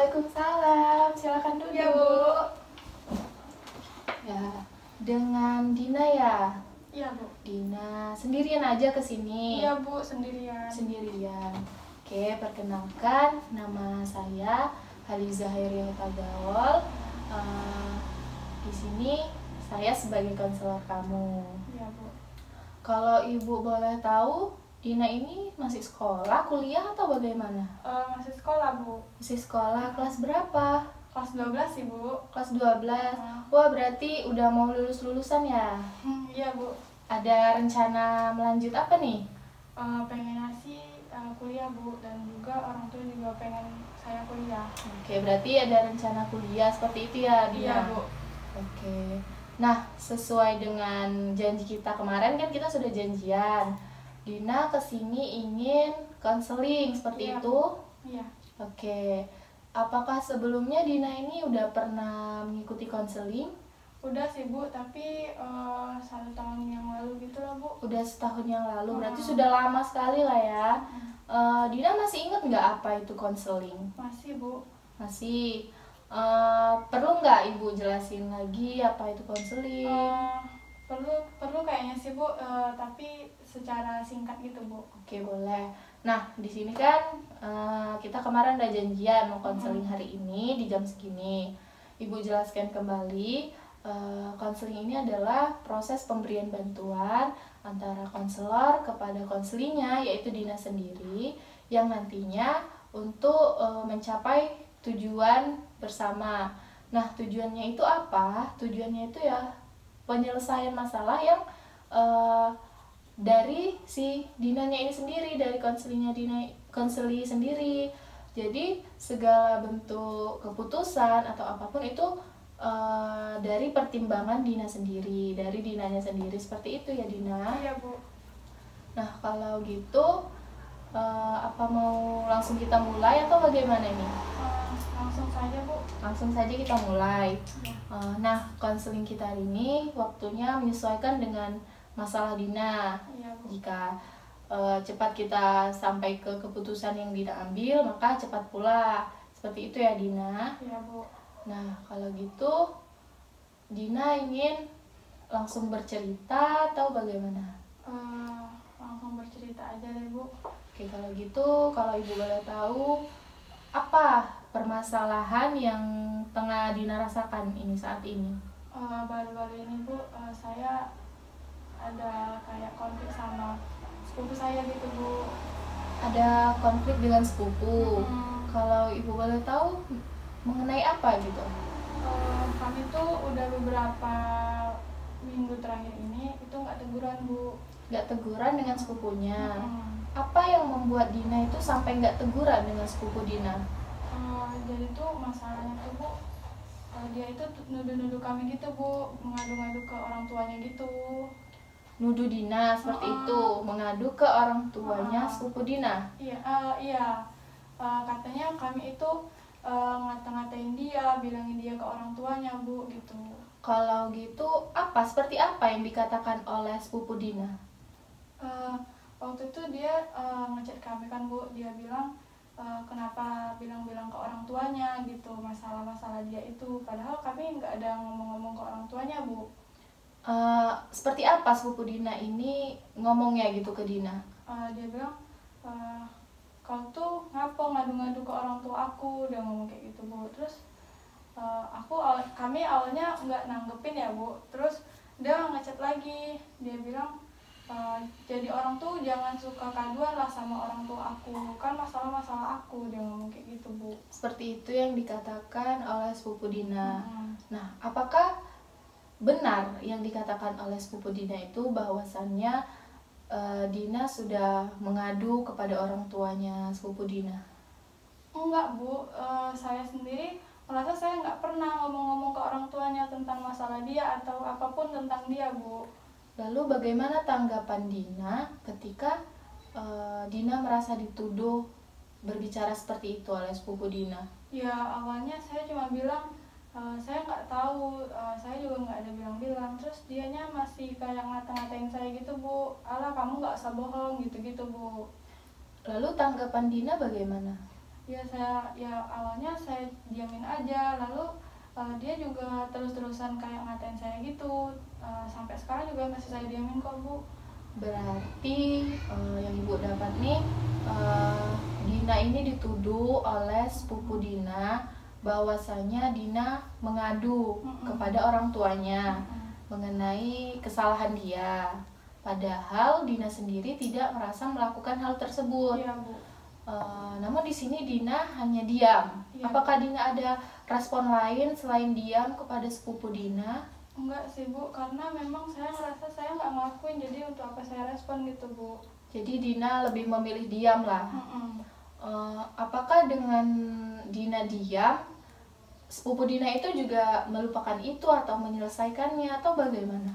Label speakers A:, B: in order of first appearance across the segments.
A: Waalaikumsalam, silakan duduk.
B: Ya, Bu.
A: Ya, dengan Dina ya?
B: Iya, Bu.
A: Dina sendirian aja ke sini?
B: Iya, Bu, sendirian.
A: Sendirian. Oke, perkenalkan, nama saya Haliza Hairiyah Tagawol. Di sini saya sebagai konselor kamu.
B: Iya, Bu.
A: Kalau Ibu boleh tahu, Dina ini masih sekolah, kuliah atau bagaimana?
B: Masih sekolah, Bu.
A: Masih sekolah, kelas berapa?
B: Kelas 12 sih, Bu.
A: Kelas 12. Wah, berarti udah mau lulusan ya?
B: Iya, Bu.
A: Ada rencana melanjut apa nih?
B: Pengennya sih kuliah, Bu, dan juga orang tua juga pengen saya kuliah.
A: Oke, berarti ada rencana kuliah seperti itu ya, Dina?
B: Iya, Bu.
A: Oke. Nah, sesuai dengan janji kita kemarin kan kita sudah janjian. Dina kesini ingin konseling seperti
B: Iya,
A: itu?
B: Bu. Iya.
A: Oke. Apakah sebelumnya Dina ini udah pernah mengikuti konseling?
B: Udah sih, Bu, tapi 1 tahun yang lalu gitu lah, Bu.
A: Udah setahun yang lalu, berarti sudah lama sekali lah ya. Dina masih ingat nggak apa itu konseling?
B: Masih, Bu.
A: Masih. Perlu nggak Ibu jelasin lagi apa itu konseling?
B: Perlu kayaknya sih, Bu, tapi secara singkat gitu, Bu.
A: Oke, boleh. Nah, di sini kan kita kemarin udah janjian mau konseling hari ini di jam segini. Ibu jelaskan kembali, konseling ini adalah proses pemberian bantuan antara konselor kepada konselinya, yaitu Dina sendiri, yang nantinya untuk mencapai tujuan bersama. Nah, tujuannya itu apa? Tujuannya itu ya penyelesaian masalah yang dari si Dinanya ini sendiri, dari konseli sendiri. Jadi segala bentuk keputusan atau apapun itu dari pertimbangan Dina sendiri, dari Dinanya sendiri, seperti itu ya, Dina?
B: Iya, Bu.
A: Nah, kalau gitu apa mau langsung kita mulai atau bagaimana ini?
B: Langsung saja, Bu.
A: Langsung saja kita mulai. Nah, konseling kita hari ini waktunya menyesuaikan dengan masalah Dina.
B: Iya, Bu.
A: Jika cepat kita sampai ke keputusan yang Dina ambil, maka cepat pula. Seperti itu ya, Dina?
B: Iya, Bu.
A: Nah, kalau gitu Dina ingin langsung bercerita atau bagaimana?
B: Langsung bercerita aja deh, Bu.
A: Oke, kalau gitu, kalau Ibu boleh tahu, apa permasalahan yang tengah Dina rasakan ini saat ini?
B: Baru-baru ini, Bu, saya ada kayak konflik sama sepupu saya gitu, Bu.
A: Ada konflik dengan sepupu. Kalau Ibu boleh tahu mengenai apa gitu?
B: Kami tuh udah beberapa minggu terakhir ini itu nggak teguran, Bu.
A: Nggak teguran dengan sepupunya. Apa yang membuat Dina itu sampai nggak teguran dengan sepupu Dina?
B: Jadi tuh masalahnya tuh, Bu, dia itu nuduh-nuduh kami gitu, Bu, mengadu-ngadu ke orang tuanya gitu.
A: Nuduh Dina seperti itu, mengadu ke orang tuanya sepupu Dina?
B: Iya, iya. Katanya kami itu ngata-ngatain dia, bilangin dia ke orang tuanya, Bu, gitu.
A: Kalau gitu, seperti apa yang dikatakan oleh sepupu Dina?
B: Waktu itu dia ngechat kami kan, Bu, dia bilang kenapa bilang-bilang ke orang tuanya gitu, masalah-masalah dia itu, padahal kami nggak ada ngomong-ngomong ke orang tuanya, Bu.
A: Seperti apa sepupu Dina ini ngomongnya gitu ke Dina?
B: Dia bilang, kau tuh ngapa ngadu-ngadu ke orang tua aku, dia ngomong kayak gitu, Bu. Terus kami awalnya nggak nanggepin ya, Bu. Terus dia ngechat lagi, dia bilang jadi orang tuh jangan suka kaduan lah sama orang tua aku, kan masalah-masalah aku, dia ngomong kayak gitu, Bu.
A: Seperti itu yang dikatakan oleh sepupu Dina. Nah, apakah benar yang dikatakan oleh sepupu Dina itu bahwasannya Dina sudah mengadu kepada orang tuanya sepupu Dina?
B: Enggak, Bu. Saya sendiri merasa saya nggak pernah ngomong-ngomong ke orang tuanya tentang masalah dia atau apapun tentang dia, Bu.
A: Lalu bagaimana tanggapan Dina ketika Dina merasa dituduh berbicara seperti itu oleh sepupu Dina?
B: Ya, awalnya saya cuma bilang saya nggak tahu, saya juga nggak ada bilang-bilang. Terus dianya masih kayak ngata-ngatain saya gitu, Bu. Alah, kamu nggak usah bohong, gitu-gitu, Bu.
A: Lalu tanggapan Dina bagaimana?
B: Ya awalnya saya diamin aja, lalu dia juga terus-terusan kayak ngatain saya gitu. Sampai sekarang juga masih saya diamin kok, Bu.
A: Berarti yang ibu dapat nih, Dina ini dituduh oleh sepupu Dina bahwasanya Dina mengadu kepada orang tuanya mengenai kesalahan dia, padahal Dina sendiri tidak merasa melakukan hal tersebut.
B: Iya, Bu.
A: Namun di sini Dina hanya diam.
B: Iya.
A: Apakah Dina ada respon lain selain diam kepada sepupu Dina?
B: Enggak sih, Bu, karena memang saya ngerasa saya nggak ngelakuin, jadi untuk apa saya respon gitu, Bu.
A: Jadi Dina lebih memilih diam lah. Apakah dengan Dina diam, sepupu Dina itu juga melupakan itu atau menyelesaikannya atau bagaimana?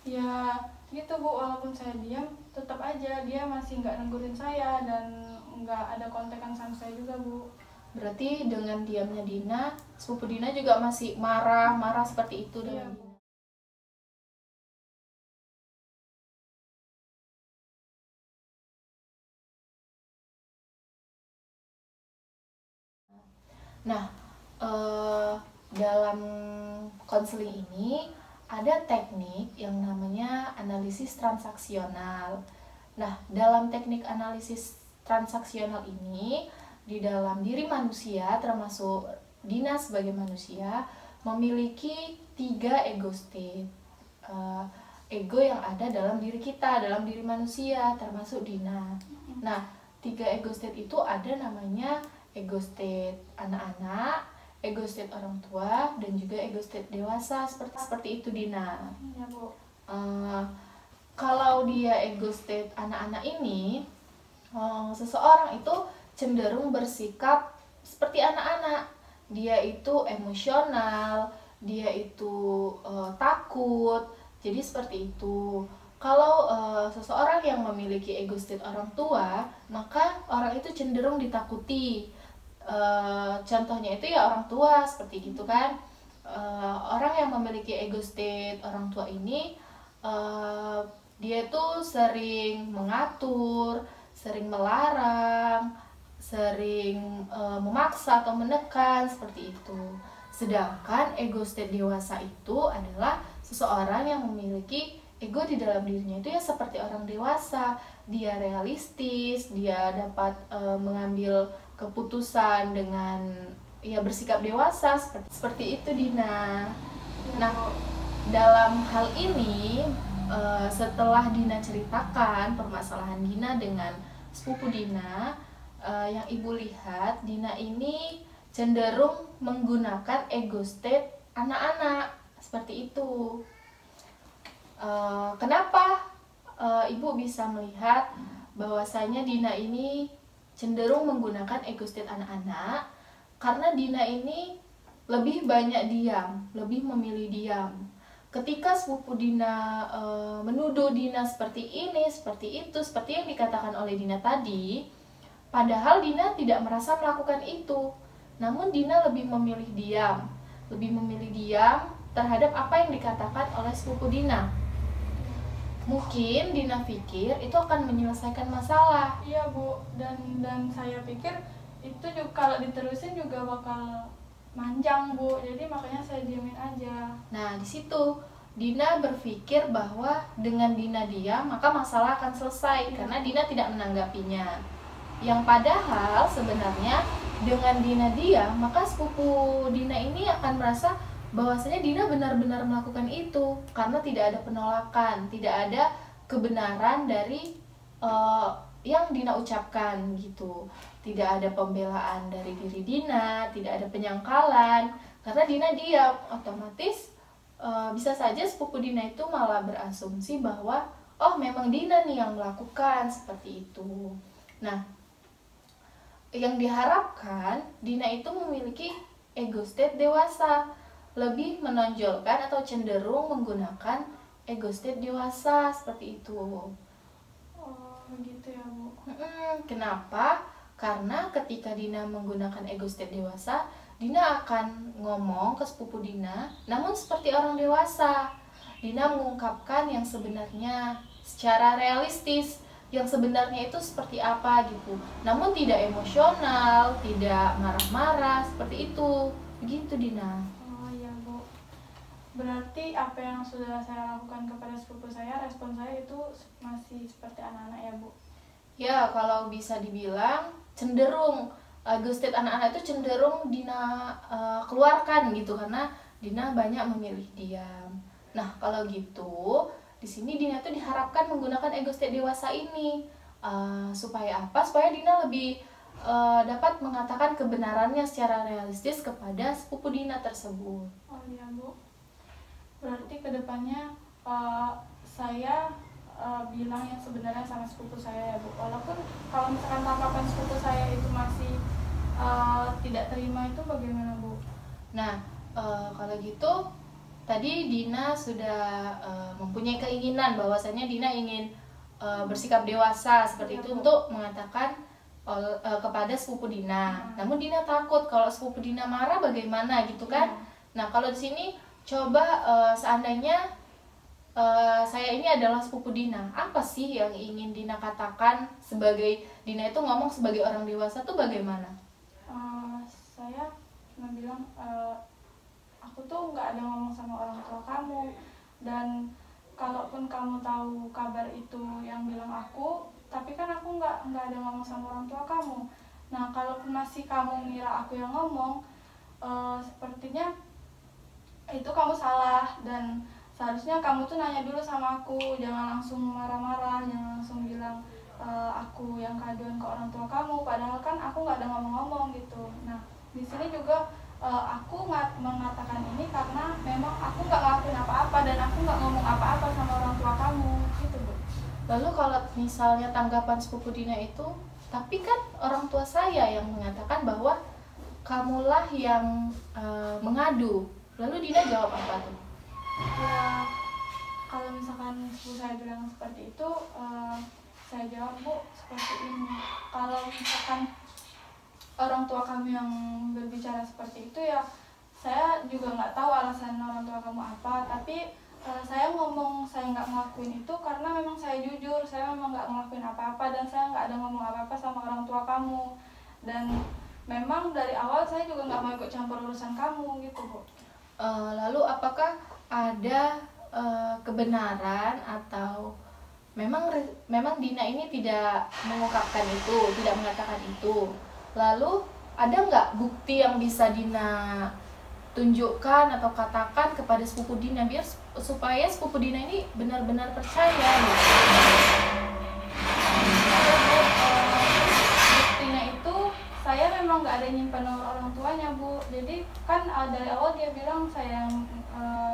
B: Ya gitu, Bu, walaupun saya diam tetap aja dia masih nggak nenggurin saya dan nggak ada kontekan sama saya juga, Bu.
A: Berarti dengan diamnya Dina, sepupu Dina juga masih marah seperti itu dengan Dina. Nah, dalam konseling ini ada teknik yang namanya analisis transaksional. Nah, dalam teknik analisis transaksional ini, di dalam diri manusia, termasuk Dina sebagai manusia, memiliki 3 ego state. Ego yang ada dalam diri kita, dalam diri manusia, termasuk Dina. Nah, 3 ego state itu ada namanya ego state anak-anak, ego state orang tua, dan juga ego state dewasa, seperti itu Dina.
B: Ya, Bu.
A: Kalau dia ego state anak-anak ini, seseorang itu cenderung bersikap seperti anak-anak. Dia itu emosional, dia itu takut, jadi seperti itu. Kalau seseorang yang memiliki ego state orang tua, maka orang itu cenderung ditakuti. Contohnya itu ya orang tua, seperti gitu kan. Orang yang memiliki ego state orang tua ini, dia tuh sering mengatur, sering melarang, sering memaksa atau menekan, seperti itu. Sedangkan ego state dewasa itu adalah seseorang yang memiliki ego di dalam dirinya itu ya seperti orang dewasa. Dia realistis, dia dapat mengambil keputusan dengan ya bersikap dewasa, seperti itu Dina. Nah, dalam hal ini setelah Dina ceritakan permasalahan Dina dengan sepupu Dina, yang ibu lihat Dina ini cenderung menggunakan ego state anak-anak, seperti itu. Kenapa ibu bisa melihat bahwasanya Dina ini cenderung menggunakan ego state anak-anak? Karena Dina ini lebih banyak diam, lebih memilih diam. Ketika sepupu Dina menuduh Dina seperti ini, seperti itu, seperti yang dikatakan oleh Dina tadi, padahal Dina tidak merasa melakukan itu. Namun Dina lebih memilih diam, terhadap apa yang dikatakan oleh sepupu Dina. Mungkin Dina pikir itu akan menyelesaikan masalah.
B: Iya, Bu, dan saya pikir itu juga kalau diterusin juga bakal manjang, Bu. Jadi makanya saya diamin aja.
A: Nah, di situ Dina berpikir bahwa dengan Dina diam maka masalah akan selesai, karena Dina tidak menanggapinya. Yang padahal sebenarnya dengan Dina diam maka sepupu Dina ini akan merasa bahwasanya Dina benar-benar melakukan itu, karena tidak ada penolakan, tidak ada kebenaran dari yang Dina ucapkan gitu. Tidak ada pembelaan dari diri Dina, tidak ada penyangkalan, karena Dina diam. Otomatis bisa saja sepupu Dina itu malah berasumsi bahwa oh memang Dina nih yang melakukan, seperti itu. Nah, yang diharapkan Dina itu memiliki ego state dewasa, lebih menonjolkan atau cenderung menggunakan ego state dewasa, seperti itu.
B: Oh, begitu ya, Bu.
A: Kenapa? Karena ketika Dina menggunakan ego state dewasa, Dina akan ngomong ke sepupu Dina, namun seperti orang dewasa. Dina mengungkapkan yang sebenarnya secara realistis, yang sebenarnya itu seperti apa gitu. Namun tidak emosional, tidak marah-marah seperti itu. Begitu Dina.
B: Oh iya Bu. Berarti apa yang sudah saya lakukan kepada sepupu saya, respon saya itu masih seperti anak-anak ya Bu?
A: Ya, kalau bisa dibilang cenderung ghost state anak-anak itu cenderung Dina keluarkan gitu karena Dina banyak memilih diam. Nah, kalau gitu di sini Dina tuh diharapkan menggunakan ego state dewasa ini supaya apa? Supaya Dina lebih dapat mengatakan kebenarannya secara realistis kepada sepupu Dina tersebut.
B: Oh iya Bu. Berarti kedepannya saya bilang yang sebenarnya sama sepupu saya ya Bu. Walaupun kalau misalkan tanggapan sepupu saya itu masih tidak terima, itu bagaimana Bu?
A: Nah, kalau gitu tadi Dina sudah mempunyai keinginan bahwasanya Dina ingin bersikap dewasa seperti itu untuk mengatakan kepada sepupu Dina. Namun Dina takut kalau sepupu Dina marah bagaimana gitu kan. Nah, kalau di sini coba seandainya saya ini adalah sepupu Dina, apa sih yang ingin Dina katakan sebagai Dina itu ngomong sebagai orang dewasa tuh bagaimana?
B: Saya cuma bilang aku tuh nggak ada ngomong sama orang tua kamu, dan kalaupun kamu tahu kabar itu yang bilang aku, tapi kan aku nggak ada ngomong sama orang tua kamu. Nah, kalaupun masih kamu ngira aku yang ngomong, sepertinya itu kamu salah, dan seharusnya kamu tuh nanya dulu sama aku, jangan langsung marah-marah, jangan langsung bilang aku yang kaduan ke orang tua kamu, padahal kan aku nggak ada ngomong-ngomong gitu. Nah, di sini juga aku mengatakan ini karena memang aku nggak ngelakuin apa-apa dan aku nggak ngomong apa-apa sama orang tua kamu gitu Bu.
A: Lalu kalau misalnya tanggapan sepupu Dina itu, tapi kan orang tua saya yang mengatakan bahwa kamulah yang mengadu, lalu Dina jawab apa tuh?
B: Ya, kalau misalkan sepupu saya bilang seperti itu, saya jawab Bu seperti ini, kalau misalkan orang tua kamu yang berbicara seperti itu, ya saya juga nggak tahu alasan orang tua kamu apa, tapi saya ngomong saya nggak ngelakuin itu karena memang saya jujur, saya memang nggak ngelakuin apa-apa dan saya nggak ada ngomong apa-apa sama orang tua kamu, dan memang dari awal saya juga nggak mau ikut campur urusan kamu gitu Bu.
A: Lalu apakah ada kebenaran atau memang Dina ini tidak mengungkapkan itu, tidak mengatakan itu? Lalu ada nggak bukti yang bisa Dina tunjukkan atau katakan kepada sepupu Dina biar supaya sepupu Dina ini benar-benar percaya gitu?
B: Buktinya itu saya memang nggak ada nyimpan nomor orang tuanya Bu. Jadi kan dari awal dia bilang saya yang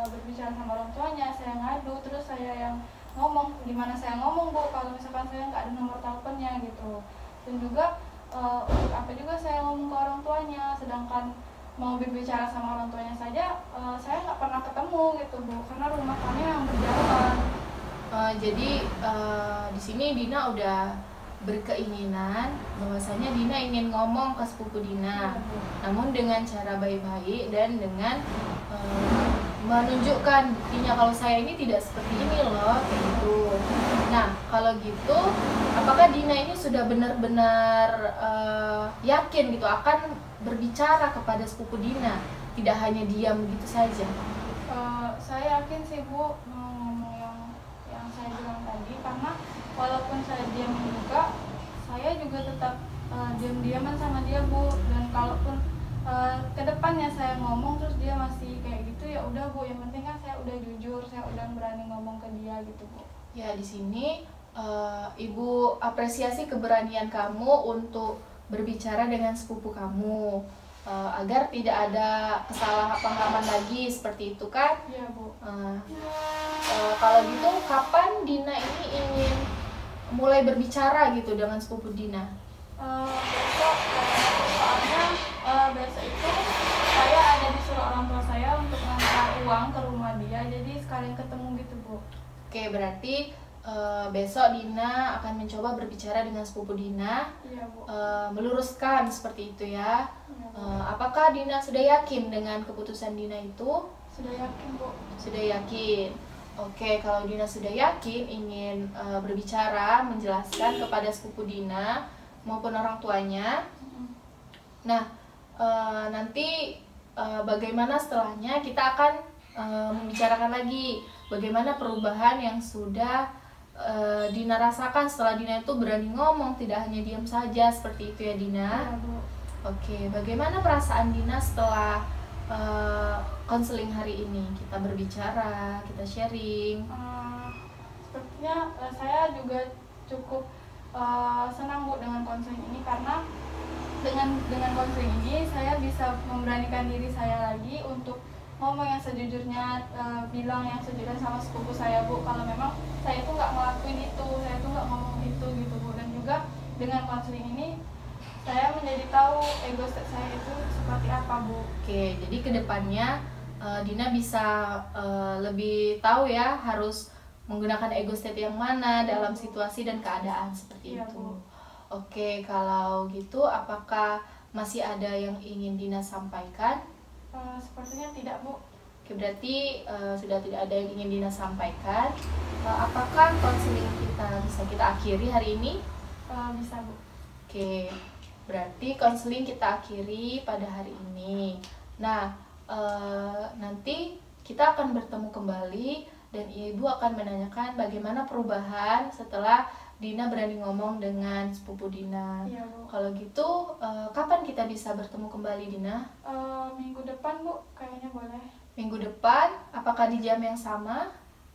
B: berbicara sama orang tuanya, saya ngadu, terus saya yang ngomong. Gimana saya ngomong Bu kalau misalkan saya nggak ada nomor teleponnya gitu? Dan juga untuk apa juga saya ngomong ke orang tuanya, sedangkan mau berbicara sama orang tuanya saja saya nggak pernah ketemu gitu Bu, karena rumah kami yang berjauhan.
A: Jadi di sini Dina udah berkeinginan bahwasanya Dina ingin ngomong ke sepupu Dina, namun dengan cara baik-baik dan dengan menunjukkan buktinya kalau saya ini tidak seperti ini loh, kayak gitu. Nah, kalau gitu, apakah Dina ini sudah benar-benar yakin gitu akan berbicara kepada sepupu Dina, tidak hanya diam begitu saja?
B: Saya yakin sih Bu mau ngomong yang saya bilang tadi, karena walaupun saya diam juga, saya juga tetap diam-diaman sama dia Bu, dan kalaupun kedepannya saya ngomong terus dia masih kayak gitu, ya udah Bu, yang penting kan saya udah jujur, saya udah berani ngomong ke dia gitu Bu.
A: Ya, di sini Ibu apresiasi keberanian kamu untuk berbicara dengan sepupu kamu agar tidak ada kesalahpahaman lagi seperti itu kan?
B: Iya Bu.
A: Kalau gitu kapan Dina ini ingin mulai berbicara gitu dengan sepupu Dina?
B: Besok, soalnya besok itu saya ada disuruh orang tua saya untuk ngantar uang ke rumah dia, jadi sekalian ketemu gitu Bu.
A: Oke, berarti besok Dina akan mencoba berbicara dengan sepupu Dina.
B: Iya Bu.
A: Meluruskan seperti itu ya.
B: Iya, Bu.
A: Apakah Dina sudah yakin dengan keputusan Dina itu?
B: Sudah yakin Bu.
A: Sudah yakin. Oke, kalau Dina sudah yakin ingin berbicara, menjelaskan kepada sepupu Dina maupun orang tuanya, nah nanti bagaimana setelahnya kita akan membicarakan lagi bagaimana perubahan yang sudah Dina rasakan setelah Dina itu berani ngomong, tidak hanya diam saja seperti itu ya Dina.
B: Iya, Bu.
A: Oke, bagaimana perasaan Dina setelah konseling hari ini? Kita berbicara, kita sharing.
B: Sepertinya saya juga cukup senang Bu dengan konseling ini, karena dengan konseling ini saya bisa memberanikan diri saya lagi untuk ngomong yang sejujurnya, bilang yang sejujurnya sama sepupu saya Bu, kalau memang saya itu nggak ngelakuin itu, saya itu nggak ngomong itu gitu Bu. Dan juga dengan konseling ini saya menjadi tahu ego saya itu seperti apa Bu.
A: Oke, jadi kedepannya Dina bisa lebih tahu ya harus menggunakan ego state yang mana dalam situasi dan keadaan seperti
B: Iya,
A: itu.
B: Bu.
A: Oke, kalau gitu apakah masih ada yang ingin Dina sampaikan?
B: Sepertinya tidak Bu.
A: Oke, berarti sudah tidak ada yang ingin Dina sampaikan. Apakah konseling kita bisa kita akhiri hari ini?
B: Bisa Bu.
A: Oke, berarti konseling kita akhiri pada hari ini. Nah, nanti kita akan bertemu kembali dan Ibu akan menanyakan bagaimana perubahan setelah Dina berani ngomong dengan sepupu Dina.
B: Iya Bu.
A: Kalau gitu, kapan kita bisa bertemu kembali Dina?
B: Minggu depan Bu, kayaknya boleh.
A: Minggu depan, apakah di jam yang sama?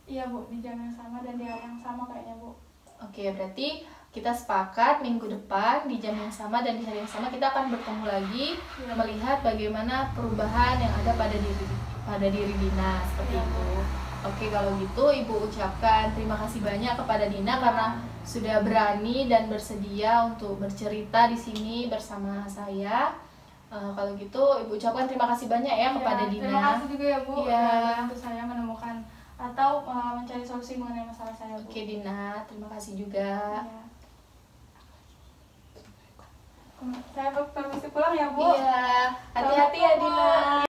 B: Iya Bu, di jam yang sama dan di hari yang sama kayaknya Bu.
A: Oke, berarti kita sepakat minggu depan di jam yang sama dan di hari yang sama kita akan bertemu lagi melihat bagaimana perubahan yang ada pada diri Dina seperti itu. Oke, kalau gitu Ibu ucapkan terima kasih banyak kepada Dina karena sudah berani dan bersedia untuk bercerita di sini bersama saya. Kalau gitu Ibu ucapkan terima kasih banyak ya kepada Dina.
B: Terima kasih juga ya Bu,
A: Iya.
B: untuk saya menemukan atau mencari solusi mengenai masalah saya Bu.
A: Oke Dina, terima kasih juga.
B: Iya. Saya permisi pulang ya Bu.
A: Iya, hati-hati ya Dina.